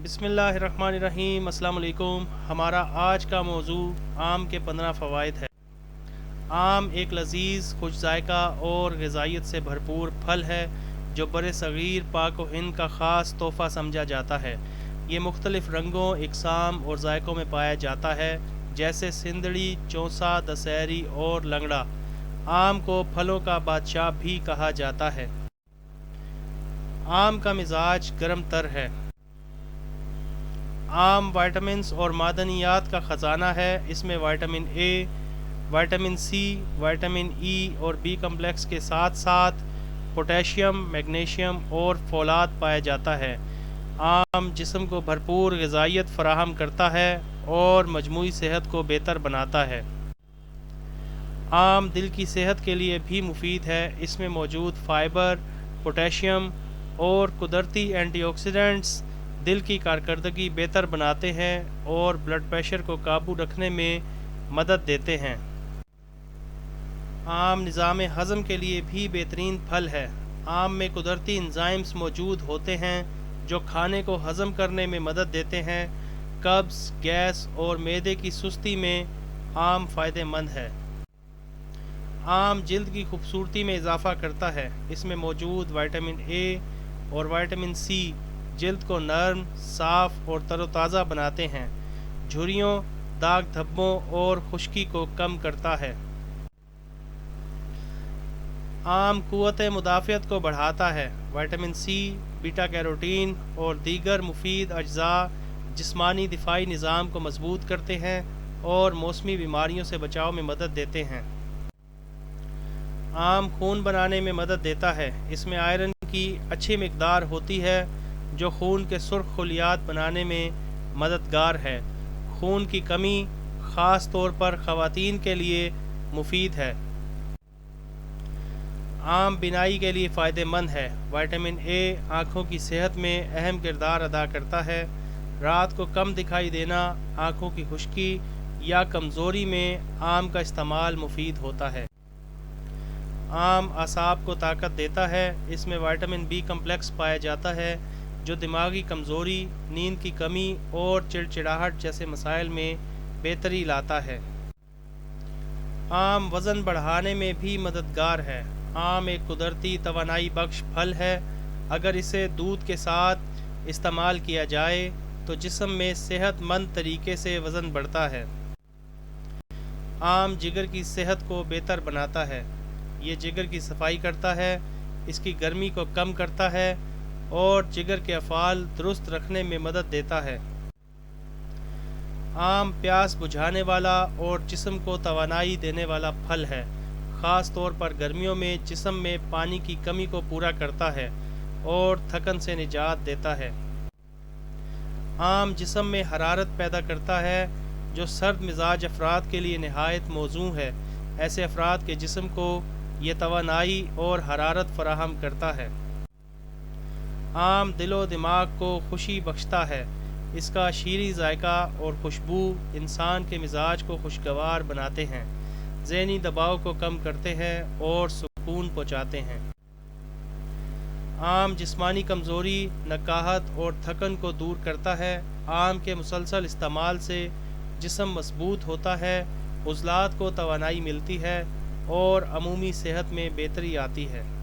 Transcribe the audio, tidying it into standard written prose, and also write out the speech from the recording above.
बिस्मिल्लाहिर्रहमानिर्रहीम। अस्सलाम वालेकुम। हमारा आज का मौजू आम के 15 फ़वाइद है। आम एक लजीज़, खुश जायका और ग़िज़ाइयत से भरपूर फल है जो बरे सग़ीर पाक व हिंद का ख़ास तोहफ़ा समझा जाता है। ये मुख्तलिफ़ रंगों, इक़साम और जायकों में पाया जाता है, जैसे सिंदड़ी, चौसा, दशहरी और लंगड़ा। आम को फलों का बादशाह भी कहा जाता है। आम का मिजाज गर्म तर है। आम विटामिन्स और मादनियात का ख़जाना है। इसमें vitamin A, vitamin C, vitamin E और बी कम्प्लेक्स के साथ साथ पोटेशियम, मैग्नीशियम और फोलाद पाया जाता है। आम जिस्म को भरपूर ग़िज़ाइयत फ़राहम करता है और मजमूई सेहत को बेहतर बनाता है। आम दिल की सेहत के लिए भी मुफीद है। इसमें मौजूद फ़ाइबर, पोटेशियम और कुदरती एंटीऑक्सीडेंट्स दिल की कारकर्दगी बेहतर बनाते हैं और ब्लड प्रेशर को काबू रखने में मदद देते हैं। आम निज़ाम हज़म के लिए भी बेहतरीन फल है। आम में कुदरती एंजाइम्स मौजूद होते हैं जो खाने को हज़म करने में मदद देते हैं। कब्ज़, गैस और मैदे की सुस्ती में आम फ़ायदेमंद है। आम जिल्द की खूबसूरती में इजाफ़ा करता है। इसमें मौजूद विटामिन ए और विटामिन सी जिल्द को नरम, साफ़ और तरोताज़ा बनाते हैं। झुर्रियों, दाग धब्बों और खुश्की को कम करता है। आम क़ुव्वत मुदाफ़ियत को बढ़ाता है। विटामिन सी, बीटा कैरोटीन और दीगर मुफीद अज्जा जिस्मानी दिफ़ाई निज़ाम को मजबूत करते हैं और मौसमी बीमारियों से बचाव में मदद देते हैं। आम खून बनाने में मदद देता है। इसमें आयरन की अच्छी मिक़दार होती है जो खून के सुर्ख खलियात बनाने में मददगार है। खून की कमी ख़ास तौर पर ख़वातीन के लिए मुफीद है। आम बिनाई के लिए फ़ायदेमंद है। विटामिन ए आँखों की सेहत में अहम किरदार अदा करता है। रात को कम दिखाई देना, आँखों की खुश्की या कमज़ोरी में आम का इस्तेमाल मुफीद होता है। आम आसाब को ताकत देता है। इसमें विटामिन बी कम्प्लेक्स पाया जाता है जो दिमागी कमज़ोरी, नींद की कमी और चिड़चिड़ाहट जैसे मसाइल में बेहतरी लाता है। आम वज़न बढ़ाने में भी मददगार है। आम एक कुदरती तवानाई बख्श फल है। अगर इसे दूध के साथ इस्तेमाल किया जाए तो जिस्म में सेहतमंद तरीके से वज़न बढ़ता है। आम जिगर की सेहत को बेहतर बनाता है। ये जिगर की सफाई करता है, इसकी गर्मी को कम करता है और जिगर के अफ़ाल दुरुस्त रखने में मदद देता है। आम प्यास बुझाने वाला और जिस्म को तवानाई देने वाला फल है। ख़ास तौर पर गर्मियों में जिस्म में पानी की कमी को पूरा करता है और थकन से निजात देता है। आम जिस्म में हरारत पैदा करता है जो सर्द मिजाज अफराद के लिए नहायत मौजू है। ऐसे अफराद के जिस्म को ये तवानाई और हरारत फराहम करता है। आम दिलो दिमाग को खुशी बख्शता है। इसका शीरी जायका और खुशबू इंसान के मिजाज को खुशगवार बनाते हैं, ज़हनी दबाव को कम करते हैं और सुकून पहुँचाते हैं। आम जिस्मानी कमज़ोरी, नकाहत और थकन को दूर करता है। आम के मुसलसल इस्तेमाल से जिस्म मजबूत होता है, उज़लात को तवानाई मिलती है और अमूमी सेहत में बेहतरी आती है।